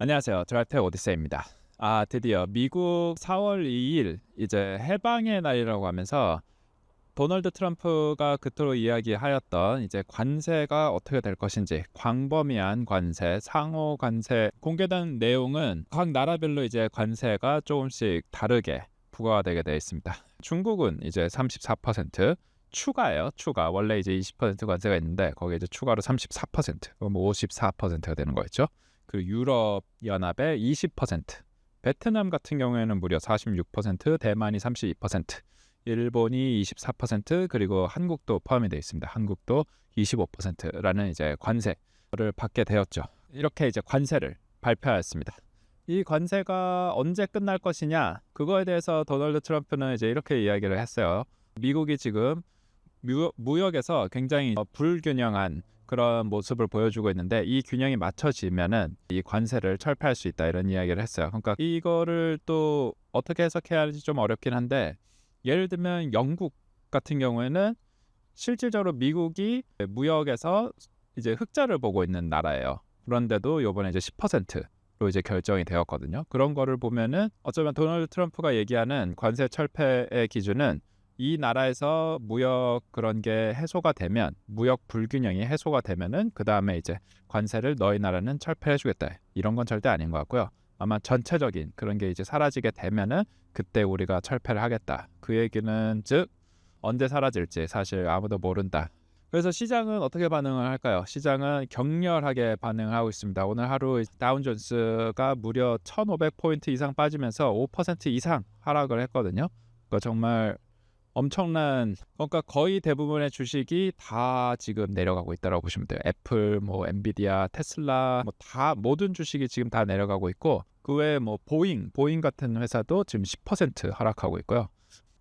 안녕하세요. 드라이브의 오디세이입니다. 드디어 미국 4월 2일 이제 해방의 날이라고 하면서 도널드 트럼프가 그토록 이야기하였던 이제 관세가 어떻게 될 것인지, 광범위한 관세, 상호 관세 공개된 내용은 각 나라별로 이제 관세가 조금씩 다르게 부과가 되게 되어 있습니다. 중국은 이제 34% 추가예요. 추가. 원래 이제 20% 관세가 있는데 거기에 이제 추가로 34%, 그럼 54%가 되는 거였죠. 그 유럽 연합의 20%, 베트남 같은 경우에는 무려 46%, 대만이 32%, 일본이 24%, 그리고 한국도 포함이 되어 있습니다. 한국도 25%라는 이제 관세를 받게 되었죠. 이렇게 이제 관세를 발표하였습니다. 이 관세가 언제 끝날 것이냐? 그거에 대해서 도널드 트럼프는 이제 이렇게 이야기를 했어요. 미국이 지금 무역에서 굉장히 불균형한 그런 모습을 보여주고 있는데, 이 균형이 맞춰지면은 이 관세를 철폐할 수 있다, 이런 이야기를 했어요. 그러니까 이거를 또 어떻게 해석해야 할지 좀 어렵긴 한데, 예를 들면 영국 같은 경우에는 실질적으로 미국이 무역에서 이제 흑자를 보고 있는 나라예요. 그런데도 이번에 이제 10%로 이제 결정이 되었거든요. 그런 거를 보면은 어쩌면 도널드 트럼프가 얘기하는 관세 철폐의 기준은 이 나라에서 무역 그런 게 해소가 되면, 무역 불균형이 해소가 되면은 그 다음에 이제 관세를 너희 나라는 철폐해 주겠다, 이런 건 절대 아닌 것 같고요. 아마 전체적인 그런 게 이제 사라지게 되면은 그때 우리가 철폐를 하겠다, 그 얘기는 즉 언제 사라질지 사실 아무도 모른다. 그래서 시장은 어떻게 반응을 할까요? 시장은 격렬하게 반응을 하고 있습니다. 오늘 하루 다운존스가 무려 1500포인트 이상 빠지면서 5% 이상 하락을 했거든요. 그러니까 정말 엄청난, 그러니까 거의 대부분의 주식이 다 지금 내려가고 있다고 보시면 돼요. 애플, 뭐 엔비디아, 테슬라, 뭐 다 모든 주식이 지금 다 내려가고 있고, 그 외에 뭐 보잉 같은 회사도 지금 10% 하락하고 있고요.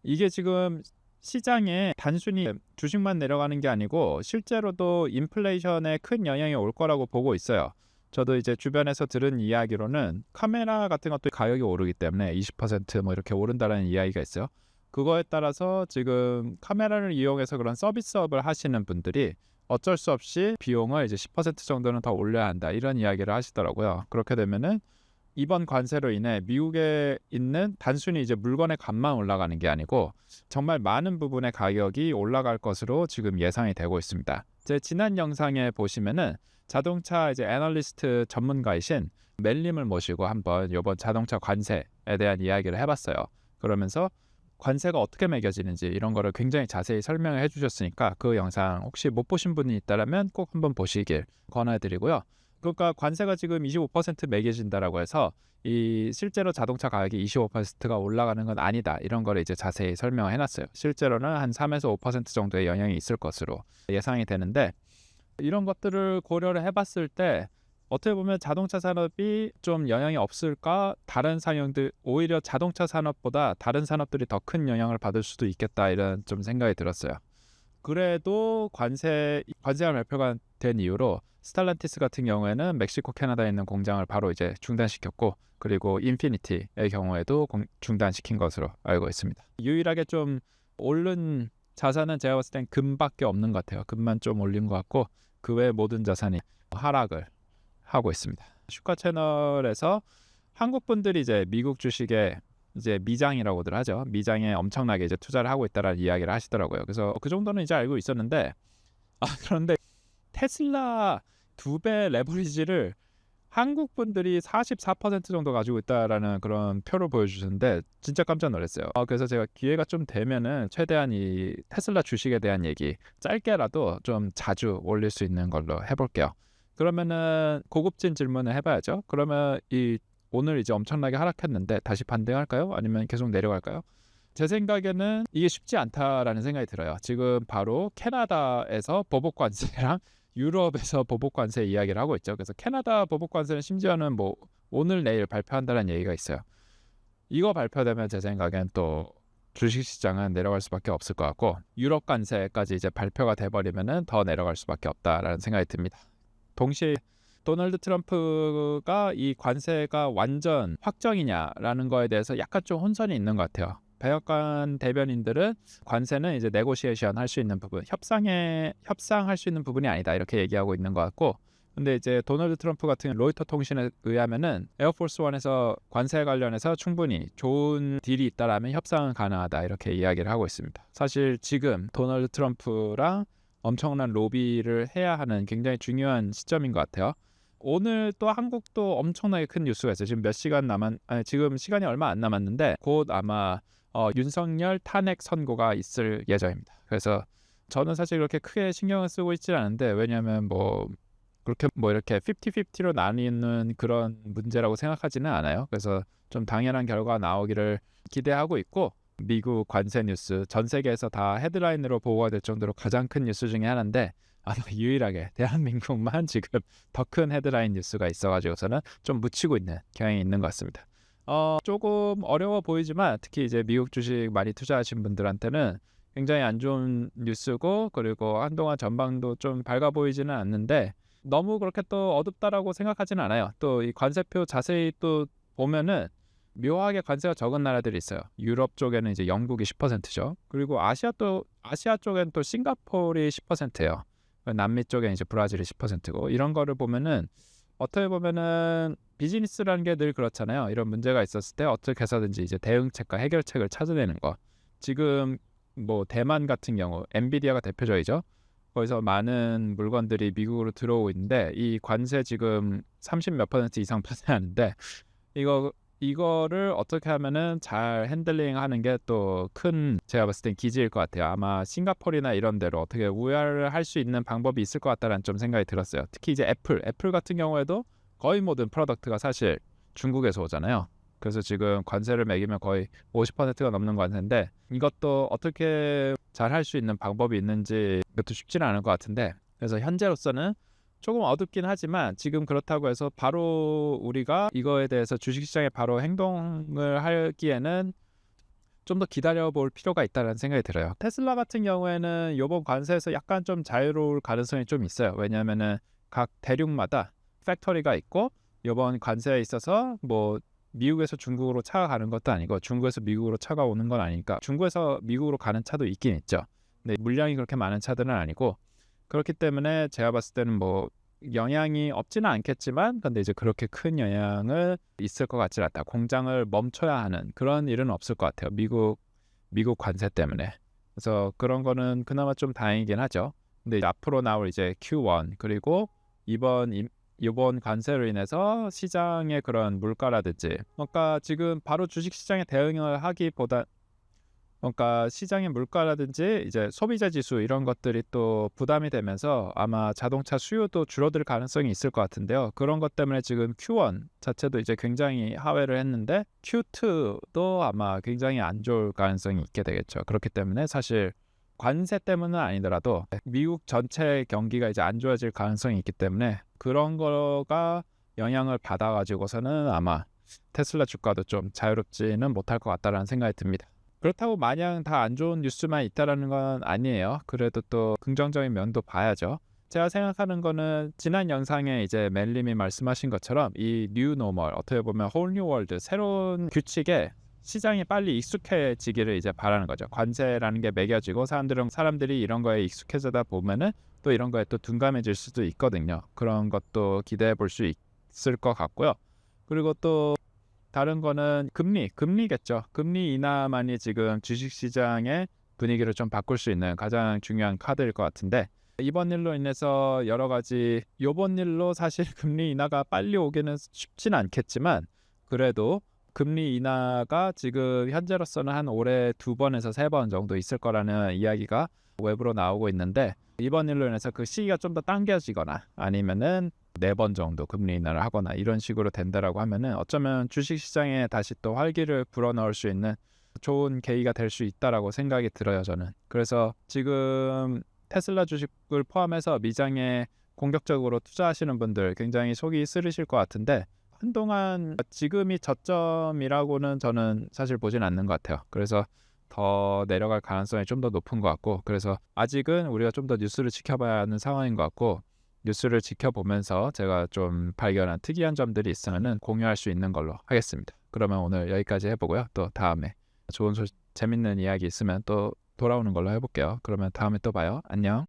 이게 지금 시장에 단순히 주식만 내려가는 게 아니고 실제로도 인플레이션에 큰 영향이 올 거라고 보고 있어요. 저도 이제 주변에서 들은 이야기로는 카메라 같은 것도 가격이 오르기 때문에 20%뭐 이렇게 오른다는 이야기가 있어요. 그거에 따라서 지금 카메라를 이용해서 그런 서비스업을 하시는 분들이 어쩔 수 없이 비용을 이제 10% 정도는 더 올려야 한다, 이런 이야기를 하시더라고요. 그렇게 되면은 이번 관세로 인해 미국에 있는 단순히 이제 물건의 값만 올라가는 게 아니고 정말 많은 부분의 가격이 올라갈 것으로 지금 예상이 되고 있습니다. 제 지난 영상에 보시면은 자동차 이제 애널리스트 전문가이신 멜님을 모시고 한번 이번 자동차 관세에 대한 이야기를 해봤어요. 그러면서 관세가 어떻게 매겨지는지 이런 거를 굉장히 자세히 설명을 해주셨으니까 그 영상 혹시 못 보신 분이 있다면 꼭 한번 보시길 권해드리고요. 그러니까 관세가 지금 25% 매겨진다라고 해서 이 실제로 자동차 가격이 25%가 올라가는 건 아니다, 이런 거를 이제 자세히 설명을 해놨어요. 실제로는 한 3에서 5% 정도의 영향이 있을 것으로 예상이 되는데, 이런 것들을 고려를 해봤을 때 어떻게 보면 자동차 산업이 좀 영향이 없을까? 다른 산업들, 오히려 자동차 산업보다 다른 산업들이 더 큰 영향을 받을 수도 있겠다, 이런 좀 생각이 들었어요. 그래도 관세가 발표가 된 이후로 스탈란티스 같은 경우에는 멕시코, 캐나다에 있는 공장을 바로 이제 중단시켰고, 그리고 인피니티의 경우에도 중단시킨 것으로 알고 있습니다. 유일하게 좀 오른 자산은 제가 봤을 땐 금밖에 없는 것 같아요. 금만 좀 올린 것 같고, 그 외 모든 자산이 하락을 하고 있습니다. 슈카 채널에서 한국 분들이 이제 미국 주식에 이제 미장이라고들 하죠. 미장에 엄청나게 이제 투자를 하고 있다라는 이야기를 하시더라고요. 그래서 그 정도는 이제 알고 있었는데, 그런데 테슬라 2배 레버리지를 한국 분들이 44% 정도 가지고 있다라는 그런 표를 보여주셨는데 진짜 깜짝 놀랐어요. 그래서 제가 기회가 좀 되면은 최대한 이 테슬라 주식에 대한 얘기 짧게라도 좀 자주 올릴 수 있는 걸로 해볼게요. 그러면은 고급진 질문을 해봐야죠. 그러면 오늘 이제 엄청나게 하락했는데 다시 반등할까요? 아니면 계속 내려갈까요? 제 생각에는 이게 쉽지 않다라는 생각이 들어요. 지금 바로 캐나다에서 보복 관세랑 유럽에서 보복 관세 이야기를 하고 있죠. 그래서 캐나다 보복 관세는 심지어는 뭐 오늘 내일 발표한다는 얘기가 있어요. 이거 발표되면 제 생각엔 또 주식시장은 내려갈 수밖에 없을 것 같고, 유럽 관세까지 이제 발표가 돼버리면은 더 내려갈 수밖에 없다라는 생각이 듭니다. 동시에 도널드 트럼프가 이 관세가 완전 확정이냐라는 거에 대해서 약간 좀 혼선이 있는 것 같아요. 백악관 대변인들은 관세는 이제 네고시에이션 할 수 있는 부분, 협상할 수 있는 부분이 아니다, 이렇게 얘기하고 있는 것 같고, 근데 이제 도널드 트럼프 같은 로이터 통신에 의하면은 에어포스 원에서 관세 관련해서 충분히 좋은 딜이 있다라면 협상은 가능하다 이렇게 이야기를 하고 있습니다. 사실 지금 도널드 트럼프랑 엄청난 로비를 해야 하는 굉장히 중요한 시점인 것 같아요. 오늘 또 한국도 엄청나게 큰 뉴스가 있어요. 지금 지금 시간이 얼마 안 남았는데 곧 아마 윤석열 탄핵 선고가 있을 예정입니다. 그래서 저는 사실 그렇게 크게 신경을 쓰고 있지 않은데, 왜냐하면 그렇게 이렇게 50-50로 나뉘는 그런 문제라고 생각하지는 않아요. 그래서 좀 당연한 결과가 나오기를 기대하고 있고, 미국 관세 뉴스 전 세계에서 다 헤드라인으로 보고가 될 정도로 가장 큰 뉴스 중에 하나인데, 아마 유일하게 대한민국만 지금 더 큰 헤드라인 뉴스가 있어가지고서는 좀 묻히고 있는 경향이 있는 것 같습니다. 조금 어려워 보이지만 특히 이제 미국 주식 많이 투자하신 분들한테는 굉장히 안 좋은 뉴스고, 그리고 한동안 전망도 좀 밝아 보이지는 않는데 너무 그렇게 또 어둡다라고 생각하지는 않아요. 또 이 관세표 자세히 또 보면은 묘하게 관세가 적은 나라들이 있어요. 유럽 쪽에는 이제 영국이 10%죠. 그리고 아시아 쪽엔 또 싱가포르이 10%예요. 남미 쪽엔 이제 브라질이 10%고, 이런 거를 보면은 어떻게 보면은 비즈니스라는 게 늘 그렇잖아요. 이런 문제가 있었을 때 어떻게 해서든지 이제 대응책과 해결책을 찾아내는 거. 지금 대만 같은 경우 엔비디아가 대표적이죠. 거기서 많은 물건들이 미국으로 들어오고 있는데 이 관세 지금 30 몇 % 이상 받아야하는데, 이거를 어떻게 하면은 잘 핸들링하는 게 또 제가 봤을 땐 기지일 것 같아요. 아마 싱가포르나 이런 데로 어떻게 우회를 할 수 있는 방법이 있을 것 같다는 좀 생각이 들었어요. 특히 이제 애플 같은 경우에도 거의 모든 프로덕트가 사실 중국에서 오잖아요. 그래서 지금 관세를 매기면 거의 50%가 넘는 관세인데, 이것도 어떻게 잘 할 수 있는 방법이 있는지 그것도 쉽지는 않을 것 같은데, 그래서 현재로서는 조금 어둡긴 하지만 지금 그렇다고 해서 바로 우리가 이거에 대해서 주식시장에 바로 행동을 하기에는 좀 더 기다려볼 필요가 있다는 생각이 들어요. 테슬라 같은 경우에는 이번 관세에서 약간 좀 자유로울 가능성이 좀 있어요. 왜냐하면은 각 대륙마다 팩토리가 있고, 이번 관세에 있어서 미국에서 중국으로 차가 가는 것도 아니고 중국에서 미국으로 차가 오는 건 아니니까 중국에서 미국으로 가는 차도 있긴 있죠. 근데 물량이 그렇게 많은 차들은 아니고, 그렇기 때문에 제가 봤을 때는 영향이 없지는 않겠지만, 근데 이제 그렇게 큰 영향을 있을 것 같지 않다. 공장을 멈춰야 하는 그런 일은 없을 것 같아요. 미국 관세 때문에. 그래서 그런 거는 그나마 좀 다행이긴 하죠. 근데 이제 앞으로 나올 이제 Q1 그리고 이번 관세로 인해서 시장의 그런 물가라든지, 그러니까 지금 바로 주식 시장에 대응을 하기보다, 그러니까 시장의 물가라든지 이제 소비자 지수 이런 것들이 또 부담이 되면서 아마 자동차 수요도 줄어들 가능성이 있을 것 같은데요. 그런 것 때문에 지금 Q1 자체도 이제 굉장히 하회를 했는데 Q2도 아마 굉장히 안 좋을 가능성이 있게 되겠죠. 그렇기 때문에 사실 관세 때문은 아니더라도 미국 전체 경기가 이제 안 좋아질 가능성이 있기 때문에 그런 거가 영향을 받아가지고서는 아마 테슬라 주가도 좀 자유롭지는 못할 것 같다라는 생각이 듭니다. 그렇다고 마냥 다 안 좋은 뉴스만 있다라는 건 아니에요. 그래도 또 긍정적인 면도 봐야죠. 제가 생각하는 거는 지난 영상에 이제 멜님이 말씀하신 것처럼 이 뉴 노멀, 어떻게 보면 홀 뉴 월드, 새로운 규칙에 시장이 빨리 익숙해지기를 이제 바라는 거죠. 관세라는 게 매겨지고 사람들이 이런 거에 익숙해지다 보면은 또 이런 거에 또 둔감해질 수도 있거든요. 그런 것도 기대해 볼 수 있을 것 같고요. 그리고 또 다른 거는 금리겠죠. 금리 인하만이 지금 주식시장의 분위기를 좀 바꿀 수 있는 가장 중요한 카드일 것 같은데, 이번 일로 인해서 이번 일로 사실 금리 인하가 빨리 오기는 쉽진 않겠지만, 그래도 금리 인하가 지금 현재로서는 한 올해 2번에서 3번 정도 있을 거라는 이야기가 외부로 나오고 있는데, 이번 일로 인해서 그 시기가 좀 더 당겨지거나 아니면은 4번 정도 금리 인하를 하거나 이런 식으로 된다라고 하면은 어쩌면 주식시장에 다시 또 활기를 불어넣을 수 있는 좋은 계기가 될 수 있다라고 생각이 들어요, 저는. 그래서 지금 테슬라 주식을 포함해서 미장에 공격적으로 투자하시는 분들 굉장히 속이 쓰리실 것 같은데, 한동안 지금이 저점이라고는 저는 사실 보진 않는 것 같아요. 그래서 더 내려갈 가능성이 좀 더 높은 것 같고, 그래서 아직은 우리가 좀 더 뉴스를 지켜봐야 하는 상황인 것 같고, 뉴스를 지켜보면서 제가 좀 발견한 특이한 점들이 있으면 공유할 수 있는 걸로 하겠습니다. 그러면 오늘 여기까지 해보고요. 또 다음에 재밌는 이야기 있으면 또 돌아오는 걸로 해볼게요. 그러면 다음에 또 봐요. 안녕.